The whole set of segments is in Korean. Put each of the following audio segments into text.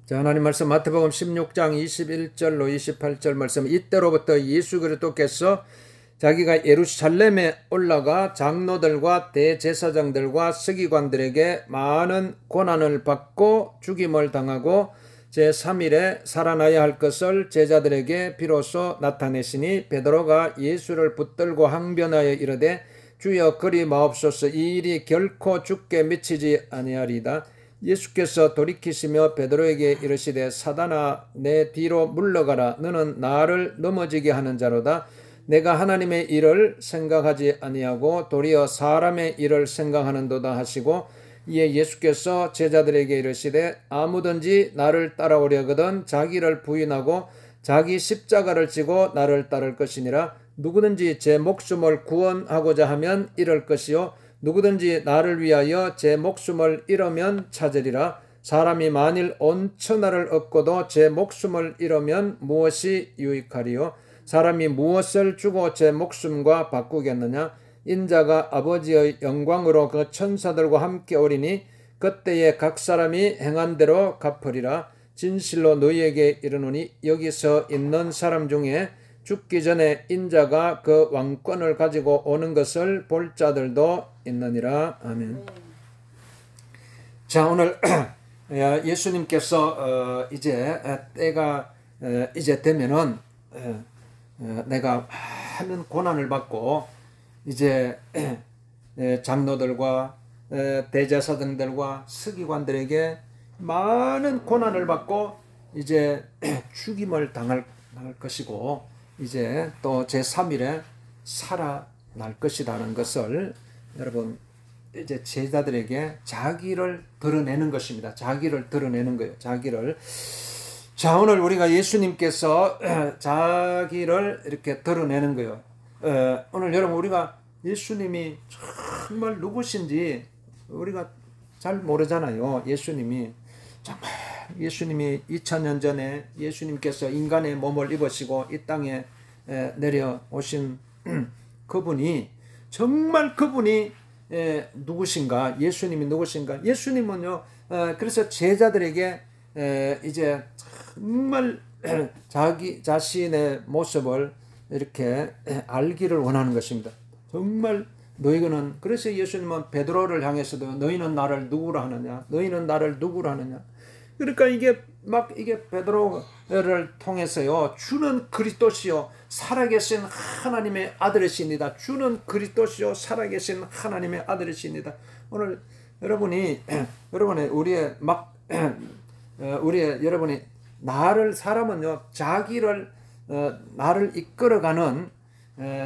자, 하나님 말씀 마태복음 16장 21절로 28절 말씀. 이때로부터 예수 그리스도께서 자기가 예루살렘에 올라가 장로들과 대제사장들과 서기관들에게 많은 고난을 받고 죽임을 당하고 제3일에 살아나야 할 것을 제자들에게 비로소 나타내시니, 베드로가 예수를 붙들고 항변하여 이르되 주여 그리 마옵소서, 이 일이 결코 주께 미치지 아니하리이다. 예수께서 돌이키시며 베드로에게 이르시되 사단아, 내 뒤로 물러가라. 너는 나를 넘어지게 하는 자로다. 내가 하나님의 일을 생각하지 아니하고 도리어 사람의 일을 생각하는도다 하시고, 이에 예수께서 제자들에게 이르시되 아무든지 나를 따라오려거든 자기를 부인하고 자기 십자가를 지고 나를 따를 것이니라. 누구든지 제 목숨을 구원하고자 하면 잃을 것이요 누구든지 나를 위하여 제 목숨을 잃으면 찾으리라. 사람이 만일 온 천하를 얻고도 제 목숨을 잃으면 무엇이 유익하리요? 사람이 무엇을 주고 제 목숨과 바꾸겠느냐? 인자가 아버지의 영광으로 그 천사들과 함께 오리니 그때에 각 사람이 행한 대로 갚으리라. 진실로 너희에게 이르노니 여기서 있는 사람 중에 죽기 전에 인자가 그 왕권을 가지고 오는 것을 볼 자들도 있느니라. 아멘. 자, 오늘 예수님께서 이제 때가 이제 되면은 내가 많은 고난을 받고 이제 장로들과 대제사장들과 서기관들에게 많은 고난을 받고 이제 죽임을 당할 것이고, 이제 또 제3일에 살아날 것이라는 것을 여러분 이제 제자들에게 자기를 드러내는 것입니다. 자기를 드러내는 거예요. 자기를. 자, 오늘 우리가 예수님께서 자기를 이렇게 드러내는 거예요. 오늘 여러분 우리가 예수님이 정말 누구신지 우리가 잘 모르잖아요. 예수님이 정말 예수님이 2000년 전에 예수님께서 인간의 몸을 입으시고 이 땅에 내려오신 그분이 정말 그분이 누구신가? 예수님이 누구신가? 예수님은요, 그래서 제자들에게 이제 정말 자기 자신의 모습을 이렇게 알기를 원하는 것입니다. 정말 너희는, 그래서 예수님은 베드로를 향해서도 너희는 나를 누구로 하느냐? 너희는 나를 누구로 하느냐? 그러니까 이게 베드로를 통해서요, 주는 그리스도시요 살아계신 하나님의 아들이십니다. 주는 그리스도시요 살아계신 하나님의 아들이십니다. 오늘 여러분이 여러분이 사람은요 자기를 나를 이끌어가는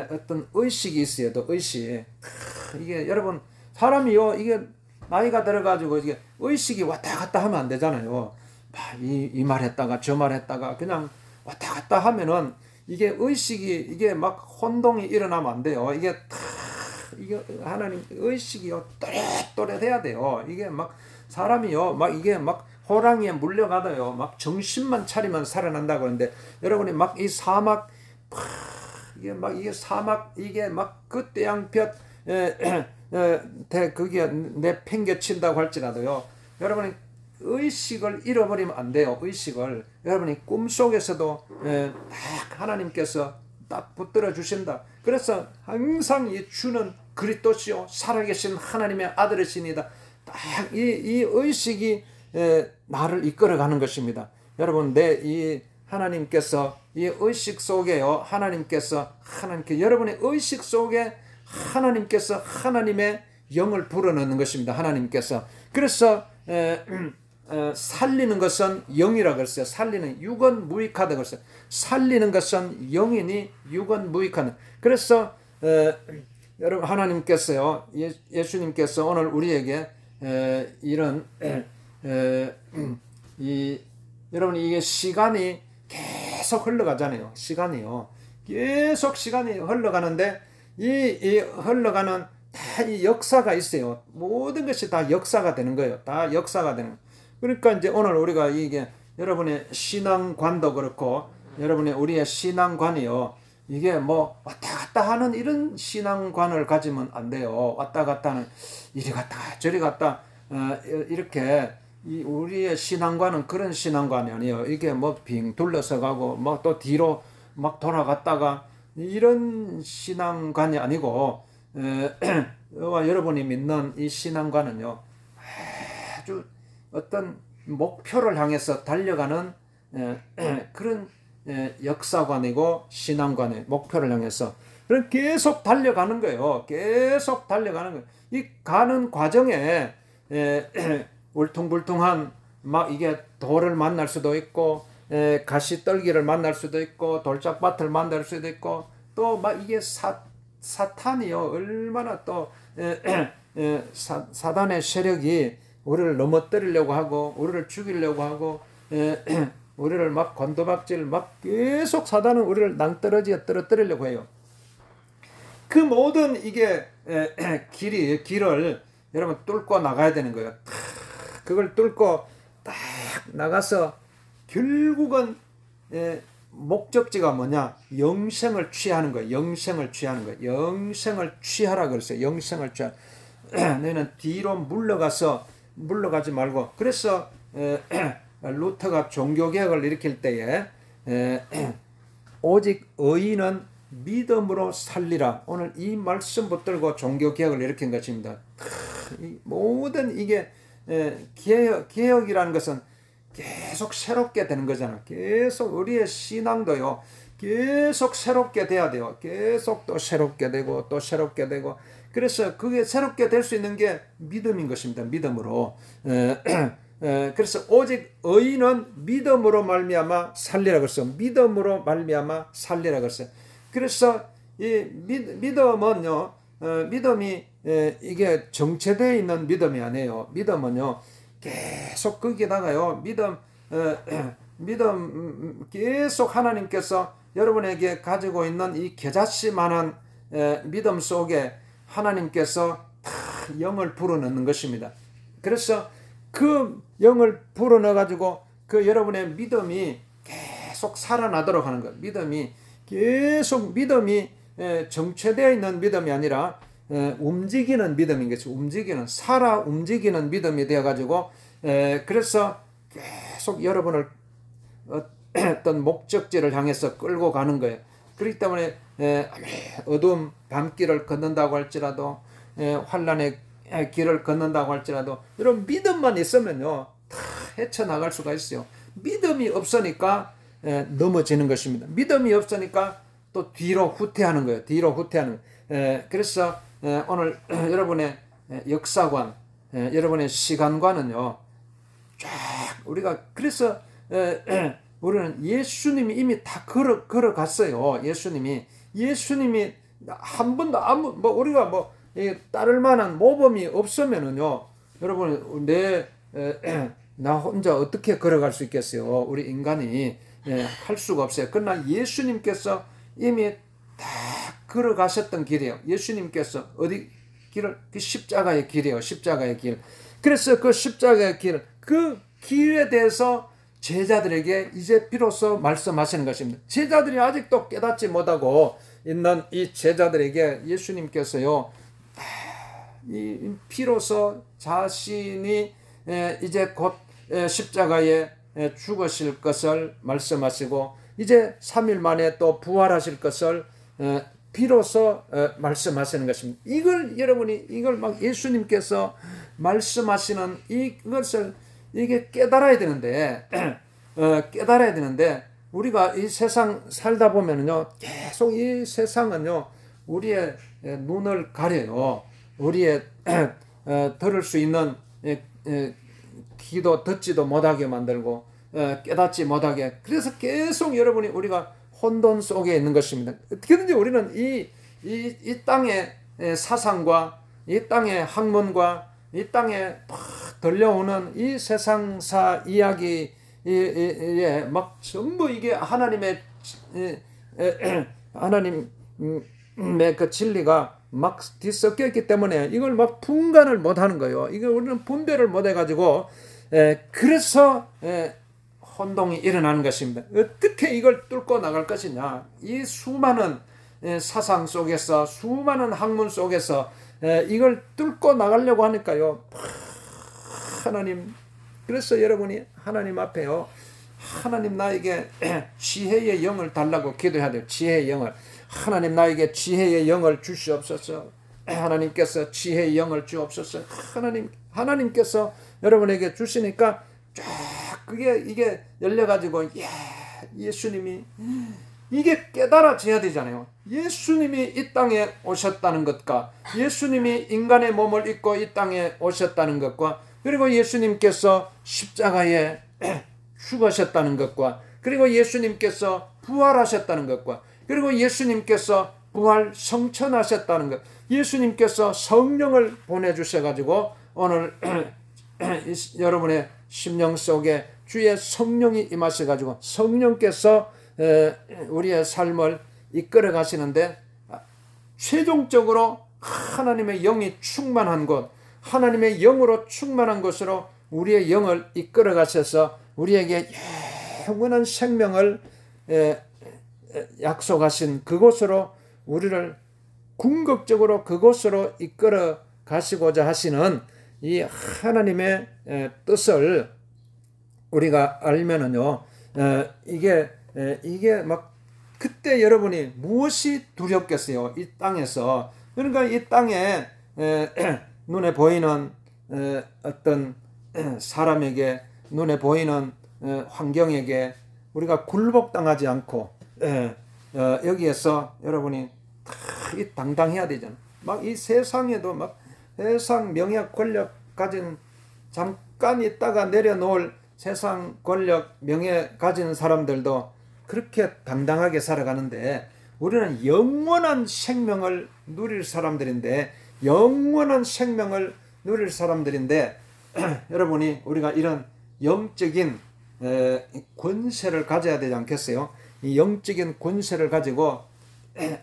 어떤 의식이 있어요. 또 의식. 이게 여러분 사람이요 이게 나이가 들어가지고 이게 의식이 왔다 갔다 하면 안 되잖아요. 이 말했다가 저 말했다가 그냥 왔다 갔다 하면은 이게 의식이 이게 막 혼동이 일어나면 안 돼요. 이게 하나님 의식이요 또렷또렷해야 돼요. 이게 막 사람이요 이게 호랑이에 물려가다요 막 정신만 차리면 살아난다고 그러는데, 여러분이 이 사막 이게 사막 이게 그때 양볕 그게 내팽개친다고 할지라도요, 여러분이 의식을 잃어버리면 안 돼요. 의식을 여러분이 꿈속에서도 하나님께서 딱 붙들어 주신다. 그래서 항상 이 주는 그리스도시요 살아계신 하나님의 아들이십니다. 딱 이 의식이 나를 이끌어가는 것입니다. 여러분 이 하나님께서 이 의식 속에요 여러분의 의식 속에 하나님께서 하나님의 영을 불어넣는 것입니다. 하나님께서. 그래서 살리는 것은 영이라고 그랬어요. 살리는 육은 무익하다고 그랬어요. 살리는 것은 영이니 육은 무익하다. 그래서 여러분 하나님께서요 예수님께서 오늘 우리에게 이런 여러분 이게 시간이 계속 흘러가잖아요. 계속 시간이 흘러가는데 이 흘러가는 다 이 역사가 있어요. 모든 것이 다 역사가 되는 거예요. 다 역사가 되는. 그러니까 이제 오늘 우리가 이게 여러분의 신앙관도 그렇고 여러분의 우리의 신앙관이요. 이게 왔다 갔다 하는 이런 신앙관을 가지면 안 돼요. 왔다 갔다 하는 이리 갔다 저리 갔다 이렇게 이 우리의 신앙관은 그런 신앙관이 아니에요. 이게 뭐 빙 둘러서 가고 뭐 또 뒤로 막 돌아갔다가 이런 신앙관이 아니고 저와 여러분이 믿는 이 신앙관은요, 아주 어떤 목표를 향해서 달려가는 그런 역사관이고 신앙관의 목표를 향해서 그럼 계속 달려가는 거예요. 계속 달려가는 거예요. 이 가는 과정에 울퉁불퉁한 막 이게 돌을 만날 수도 있고 가시떨기를 만날 수도 있고 돌짝밭을 만날 수도 있고 또 막 이게 사탄이요 얼마나 또 사단의 세력이 우리를 넘어뜨리려고 하고 우리를 죽이려고 하고 우리를 막 곤두박질 막 계속 사단은 우리를 낭떠러지에 떨어뜨리려고 해요. 그 모든 이게 길을 여러분 뚫고 나가야 되는 거예요. 그걸 뚫고 딱 나가서 결국은 목적지가 뭐냐? 영생을 취하는 거예요. 영생을 취하는 거예요. 영생을 취하라 그랬어요. 영생을 취하. 너희는 뒤로 물러가지 말고. 그래서 루터가 종교개혁을 일으킬 때에 오직 의인은 믿음으로 살리라. 오늘 이 말씀 붙들고 종교개혁을 일으킨 것입니다. 모든 이게 개혁이라는 것은 계속 새롭게 되는 거잖아. 계속 우리의 신앙도요. 계속 새롭게 돼야 돼요. 계속 또 새롭게 되고 또 새롭게 되고. 그래서 그게 새롭게 될 수 있는 게 믿음인 것입니다. 믿음으로. 그래서 오직 의인은 믿음으로 말미암아 살리라 그랬어요. 믿음으로 말미암아 살리라 그랬어요. 그래서 이 믿음은요. 믿음이 이게 정체되어 있는 믿음이 아니에요. 믿음은요. 계속 거기다가요. 믿음 계속 하나님께서 여러분에게 가지고 있는 이 겨자씨만한 믿음 속에 하나님께서 다 영을 불어넣는 것입니다. 그래서 그 영을 불어넣어 가지고 그 여러분의 믿음이 계속 살아나도록 하는 것. 믿음이 계속 믿음이 정체되어 있는 믿음이 아니라 움직이는 믿음인 것이 살아 움직이는 믿음이 되어 가지고 그래서 계속 여러분을 어떤 목적지를 향해서 끌고 가는 거예요. 그렇기 때문에 어두운 밤길을 걷는다고 할지라도 환난의 길을 걷는다고 할지라도 여러분 믿음만 있으면요 다 헤쳐나갈 수가 있어요. 믿음이 없으니까 넘어지는 것입니다. 믿음이 없으니까 또 뒤로 후퇴하는 거예요. 뒤로 후퇴하는 거예요. 그래서 오늘 여러분의 역사관, 여러분의 시간관은요 쫙 우리가 그래서 우리는 예수님이 이미 다 걸어갔어요. 예수님이 한 번도 우리가 따를 만한 모범이 없으면은요, 여러분 나 혼자 어떻게 걸어갈 수 있겠어요? 우리 인간이 할 수가 없어요. 그러나 예수님께서 이미 다 걸어가셨던 길이에요. 예수님께서 어디 길을 그 십자가의 길이에요. 십자가의 길. 그래서 그 십자가의 길, 그 길에 대해서 제자들에게 이제 비로소 말씀하시는 것입니다. 제자들이 아직도 깨닫지 못하고 있는 이 제자들에게 예수님께서요, 이 비로소 자신이 이제 곧 십자가에 죽으실 것을 말씀하시고 이제 3일 만에 또 부활하실 것을 비로소 말씀하시는 것입니다. 이걸 막 예수님께서 말씀하시는 이것을 이게 깨달아야 되는데 우리가 이 세상 살다 보면은요 계속 이 세상은요 우리의 눈을 가려요. 우리의 들을 수 있는 귀도 듣지도 못하게 만들고 깨닫지 못하게. 그래서 계속 우리가 혼돈 속에 있는 것입니다. 어떻게든지 우리는 이 땅의 사상과 이 땅의 학문과 이 땅에 들려오는 이 세상사 이야기에 막 전부 이게 하나님의 그 진리가 막 뒤섞여 있기 때문에 이걸 막 분간을 못하는 거예요. 이걸 우리는 분별을 못해가지고 그래서 혼동이 일어나는 것입니다. 어떻게 이걸 뚫고 나갈 것이냐? 이 수많은 사상 속에서 수많은 학문 속에서 이걸 뚫고 나가려고 하니까요. 하나님 그래서 여러분이 하나님 앞에요, 하나님 나에게 지혜의 영을 달라고 기도해야 돼요. 지혜의 영을. 하나님 나에게 지혜의 영을 주시옵소서. 하나님께서 지혜의 영을 주옵소서. 하나님께서 여러분에게 주시니까 쫙 이게 열려가지고, 예수님이 이게 깨달아져야 되잖아요. 예수님이 이 땅에 오셨다는 것과, 예수님이 인간의 몸을 입고 이 땅에 오셨다는 것과, 그리고 예수님께서 십자가에 죽으셨다는 것과, 그리고 예수님께서 부활하셨다는 것과, 그리고 예수님께서 부활 성천하셨다는 것, 예수님께서 성령을 보내주셔가지고 오늘 여러분의 심령 속에 주의 성령이 임하셔가지고 성령께서 우리의 삶을 이끌어 가시는데, 최종적으로 하나님의 영이 충만한 곳, 하나님의 영으로 충만한 곳으로 우리의 영을 이끌어 가셔서 우리에게 영원한 생명을 약속하신 그곳으로, 우리를 궁극적으로 그곳으로 이끌어 가시고자 하시는 이 하나님의 뜻을 우리가 알면은요, 이게 막, 그때 여러분이 무엇이 두렵겠어요? 이 땅에서. 그러니까 이 땅에 눈에 보이는 어떤 사람에게, 눈에 보이는 환경에게 우리가 굴복당하지 않고, 여기에서 여러분이 당당해야 되잖아. 막 이 세상에도 막 세상 명예 권력 가진, 잠깐 있다가 내려놓을 세상 권력 명예 가진 사람들도 그렇게 당당하게 살아가는데, 우리는 영원한 생명을 누릴 사람들인데, 여러분이 우리가 이런 영적인 권세를 가져야 되지 않겠어요? 이 영적인 권세를 가지고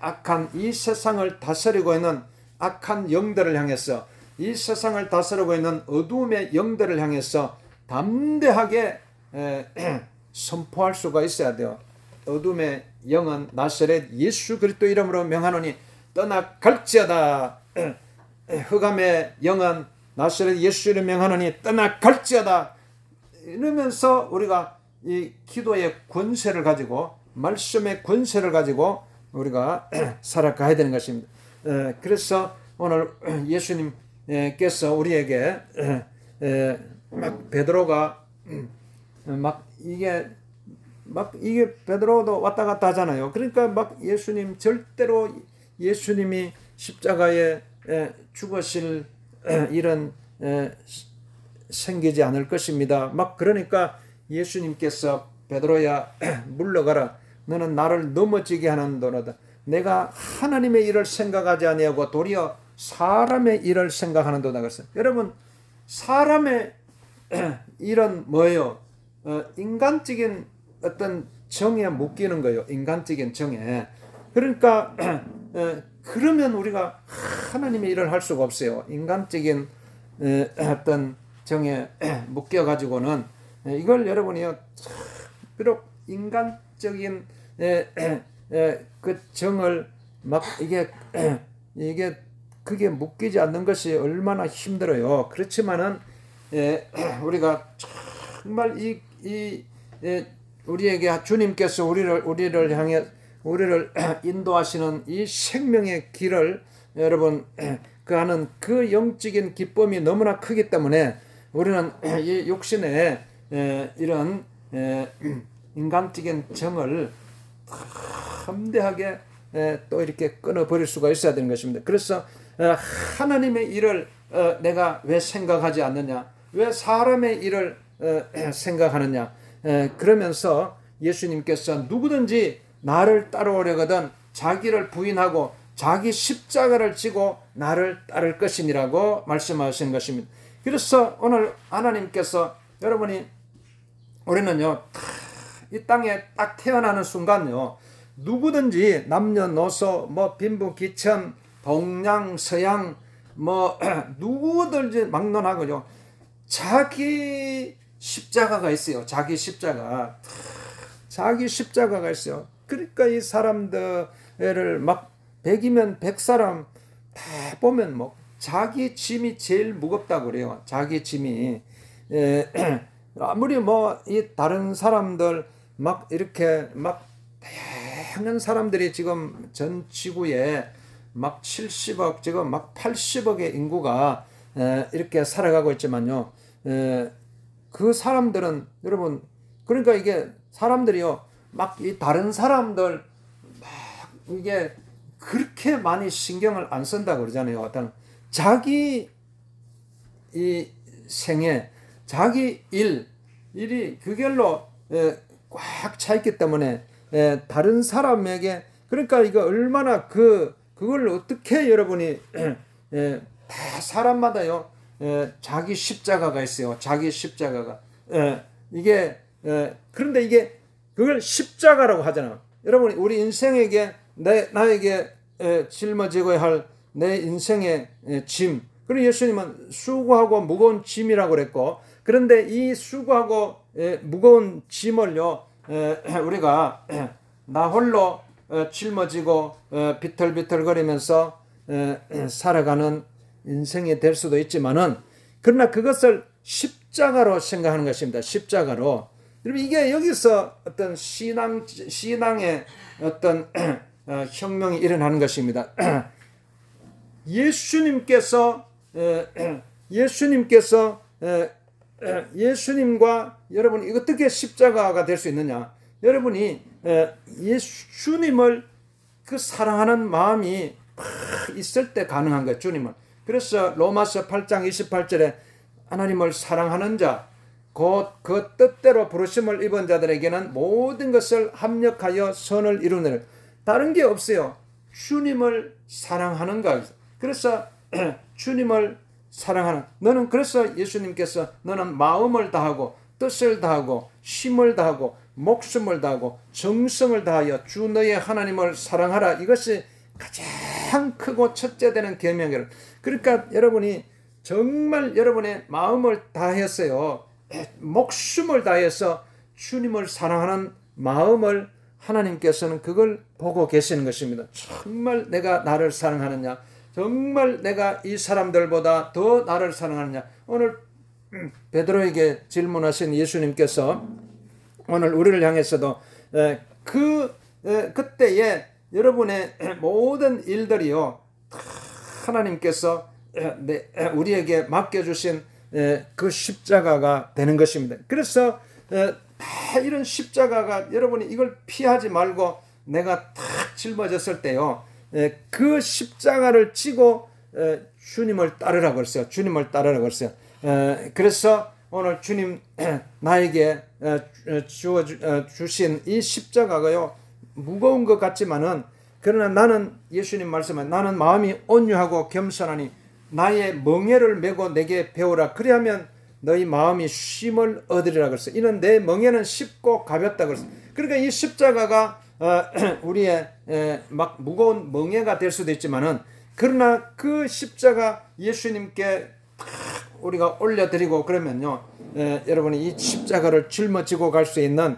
악한 이 세상을 다스리고 있는 악한 영들을 향해서, 이 세상을 다스리고 있는 어두움의 영들을 향해서 담대하게 선포할 수가 있어야 돼요. 어둠의 영은 나사렛 예수 그리스도 이름으로 명하노니 떠나갈지어다. 흑암의 영은 나사렛 예수 이름 명하노니 떠나갈지어다. 이러면서 우리가 이 기도의 권세를 가지고, 말씀의 권세를 가지고 우리가 살아가야 되는 것입니다. 그래서 오늘 예수님께서 우리에게 막 베드로가 이게 베드로도 왔다 갔다 하잖아요. 그러니까 막 예수님, 절대로 예수님이 십자가에 죽으실 일은 생기지 않을 것입니다. 막 그러니까 예수님께서 베드로야 물러가라. 너는 나를 넘어지게 하는도로다. 내가 하나님의 일을 생각하지 아니하고 도리어 사람의 일을 생각하는도다. 그랬어요. 여러분, 사람의 일은 뭐예요? 인간적인 어떤 정에 묶이는 거예요. 인간적인 정에. 그러니까 그러면 우리가 하나님의 일을 할 수가 없어요. 인간적인 어떤 정에 묶여 가지고는, 이걸 여러분이요, 비록 인간적인 그 정을 막 그게 묶이지 않는 것이 얼마나 힘들어요. 그렇지만은 우리가 정말 우리에게 주님께서 우리를 향해 우리를 인도하시는 이 생명의 길을, 여러분, 하는 그 영적인 기쁨이 너무나 크기 때문에 우리는 이 육신의 이런 인간적인 정을 담대하게 또 이렇게 끊어버릴 수가 있어야 되는 것입니다. 그래서 하나님의 일을 내가 왜 생각하지 않느냐, 왜 사람의 일을 생각하느냐, 그러면서 예수님께서 누구든지 나를 따라오려거든 자기를 부인하고 자기 십자가를 지고 나를 따를 것이니라고 말씀하신 것입니다. 그래서 오늘 하나님께서, 우리는요, 이 땅에 딱 태어나는 순간요, 누구든지 남녀노소 빈부 기천 동양 서양 누구든지 막론하고요, 자기 십자가가 있어요. 자기 십자가가 있어요. 그러니까 이 사람들을 막 100이면 100사람 다 보면 자기 짐이 제일 무겁다고 그래요. 자기 짐이. 아무리 뭐 이 다른 사람들 막 이렇게 막 다양한 사람들이 지금 전 지구에 막 70억 지금 막 80억의 인구가 이렇게 살아가고 있지만요. 그 사람들은 여러분 그러니까 이게 사람들이요 막 이 다른 사람들 막 이게 그렇게 많이 신경을 안 쓴다고 그러잖아요. 어떤 자기 이 생애 자기 일이 그걸로 꽉 차 있기 때문에 다른 사람에게 그러니까 이거 얼마나 그걸 어떻게 여러분이 다 사람마다요 자기 십자가가 있어요. 자기 십자가가 이게 그런데 이게 그걸 십자가라고 하잖아요. 여러분 우리 인생에게 나에게 짊어지고야 할 내 인생의 짐 그리고 예수님은 수고하고 무거운 짐이라고 그랬고 그런데 이 수고하고 무거운 짐을요 우리가 나 홀로 짊어지고 비틀비틀거리면서 살아가는 인생이 될 수도 있지만은 그러나 그것을 십자가로 생각하는 것입니다. 십자가로. 여러분 이게 여기서 어떤 신앙의 어떤 혁명이 일어나는 것입니다. 예수님과 여러분이 어떻게 십자가가 될 수 있느냐? 여러분이 예수님을 그 사랑하는 마음이 있을 때 가능한 거예요. 주님을. 그래서 로마서 8장 28절에 하나님을 사랑하는 자 곧 그 뜻대로 부르심을 입은 자들에게는 모든 것을 합력하여 선을 이루는 다른 게 없어요. 주님을 사랑하는가. 그래서 주님을 사랑하는 너는 그래서 예수님께서 너는 마음을 다하고 뜻을 다하고 힘을 다하고 목숨을 다하고 정성을 다하여 주 너의 하나님을 사랑하라. 이것이 가장 크고 첫째 되는 계명이에요. 그러니까 여러분이 정말 여러분의 마음을 다했어요. 목숨을 다해서 주님을 사랑하는 마음을 하나님께서는 그걸 보고 계시는 것입니다. 정말 내가 나를 사랑하느냐? 정말 내가 이 사람들보다 더 나를 사랑하느냐? 오늘 베드로에게 질문하신 예수님께서 오늘 우리를 향해서도 그때에 여러분의 모든 일들이요 하나님께서 우리에게 맡겨주신 그 십자가가 되는 것입니다. 그래서 다 이런 십자가가 여러분이 이걸 피하지 말고 내가 탁 짊어졌을 때요 그 십자가를 지고 주님을 따르라고 그랬어요. 주님을 따르라고 그랬어요. 그래서 오늘 주님 나에게 주신 이 십자가가요 무거운 것 같지만은 그러나 나는 예수님 말씀은 나는 마음이 온유하고 겸손하니 나의 멍에를 메고 내게 배우라. 그리하면 너희 마음이 쉼을 얻으리라 그랬어요. 이는 내 멍에는 쉽고 가볍다 그랬어요. 그러니까 이 십자가가 우리의 막 무거운 멍에가 될 수도 있지만은 그러나 그 십자가 예수님께 우리가 올려드리고 그러면요 여러분이 이 십자가를 짊어지고 갈 수 있는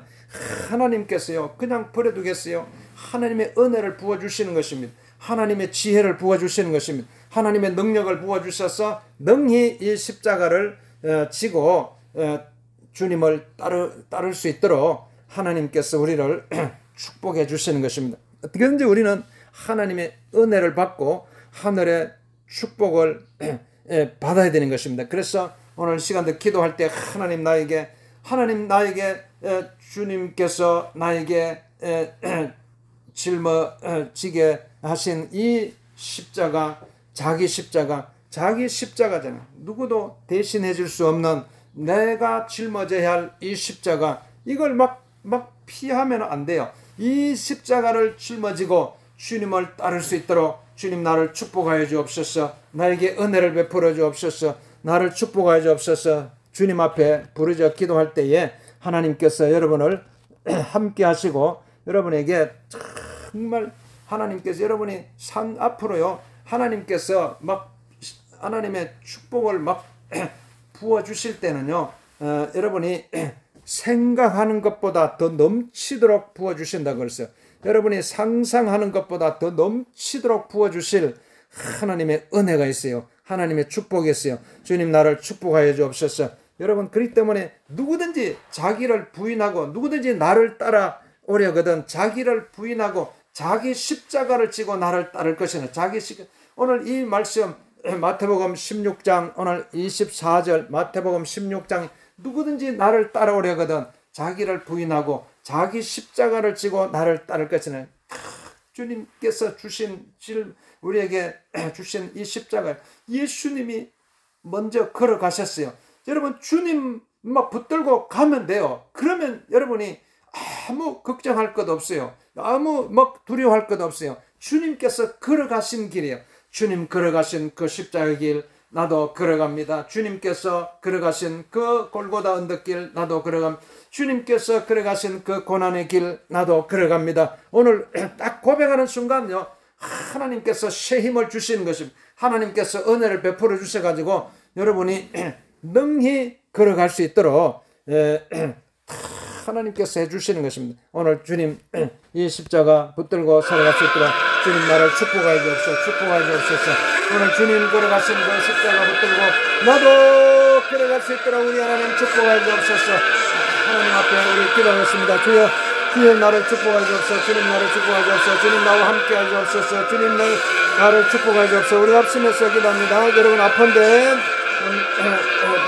하나님께서요 그냥 버려두겠어요. 하나님의 은혜를 부어주시는 것입니다. 하나님의 지혜를 부어주시는 것입니다. 하나님의 능력을 부어주셔서 능히 이 십자가를 지고 주님을 따를 수 있도록 하나님께서 우리를 축복해 주시는 것입니다. 어떻게든지 우리는 하나님의 은혜를 받고 하늘의 축복을 받아야 되는 것입니다. 그래서 오늘 시간도 기도할 때 하나님 나에게 주님께서 나에게 짊어지게 하신 이 십자가 자기 십자가잖아요. 누구도 대신해 줄 수 없는 내가 짊어져야 할 이 십자가 이걸 막 피하면 안 돼요. 이 십자가를 짊어지고 주님을 따를 수 있도록 주님 나를 축복하여 주옵소서. 나에게 은혜를 베풀어 주옵소서. 나를 축복하여 주옵소서. 주님 앞에 부르짖어 기도할 때에 하나님께서 여러분을 함께 하시고 여러분에게 정말 하나님께서 여러분이 앞으로요 하나님께서 막 하나님의 축복을 막 부어 주실 때는요 여러분이 생각하는 것보다 더 넘치도록 부어 주신다고 그랬어요. 여러분이 상상하는 것보다 더 넘치도록 부어 주실 하나님의 은혜가 있어요. 하나님의 축복이 있어요. 주님 나를 축복하여 주옵소서. 여러분, 그렇기 때문에 누구든지 자기를 부인하고 누구든지 나를 따라오려거든 자기를 부인하고 자기 십자가를 지고 나를 따를 것이는 오늘 이 말씀 마태복음 16장 오늘 24절 마태복음 16장 누구든지 나를 따라오려거든 자기를 부인하고 자기 십자가를 지고 나를 따를 것이는 주님께서 우리에게 주신 이 십자가 예수님이 먼저 걸어가셨어요. 여러분, 주님 막 붙들고 가면 돼요. 그러면 여러분이 아무 걱정할 것 없어요. 아무 막 두려워할 것 없어요. 주님께서 걸어가신 길이에요. 주님 걸어가신 그 십자가 길 나도 걸어갑니다. 주님께서 걸어가신 그 골고다 언덕길 나도 걸어갑니다. 주님께서 걸어가신 그 고난의 길 나도 걸어갑니다. 오늘 딱 고백하는 순간요, 하나님께서 새 힘을 주시는 것입니다. 하나님께서 은혜를 베풀어 주셔가지고 여러분이 능히 걸어갈 수 있도록 하나님께서 해주시는 것입니다. 오늘 주님 이 십자가 붙들고 살아갈 수 있도록 주님 나를 축복하여 주옵소서. 오늘 주님 걸어가신 그 십자가 붙들고 나도 걸어갈 수 있도록 우리 하나님 축복하여 주옵소서. 하나님 앞에 우리 기도하겠습니다. 주여 나를 축복하여 주옵소서. 주님 나를 축복하여 주옵소서. 주님 나와 함께 하여 주옵소서. 주님 나를 축복하여 주옵소서. 우리 합심해서 기도합니다. 여러분 아픈데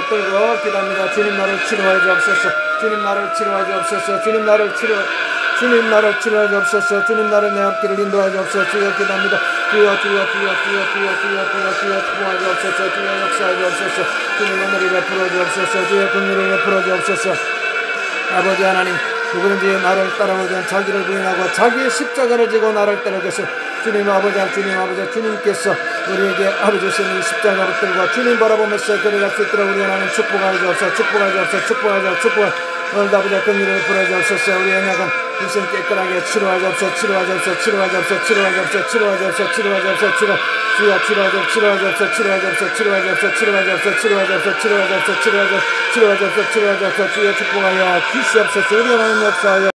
붙들고 기도합니다. 주님 나를 치료하여 주옵소서. 주님 나를 치료하여 주옵소서. 주님 나를 치료하여 주옵소서. 주님 나를 내 앞길을 인도하여 주옵소서. 주여 기도합니다. 주여 축복하여 주옵소서. 주여 역사하여 주옵소서. 주님 은혜를 베풀어 주옵소서. 주여 긍휼을 베풀어 주옵소서. 아버지 하나님, 누구든지 나를 따라오든 자기를 부인하고 자기의 십자가를 지고 나를 따를 것을 주님 아버지 주님께서 우리에게 아버지 주신 이 십자가 붙들고 주님 바라보면서 걸어갈 수 있도록 우리 하나님 축복하여 주옵소서. 오늘도 아버지 긍휼을 베풀어 주옵소서. 우리 연약한 인생 깨끗하게 치료하여 주옵소서. 주여 축복하여 주시옵소서. 우리 하나님 역사하여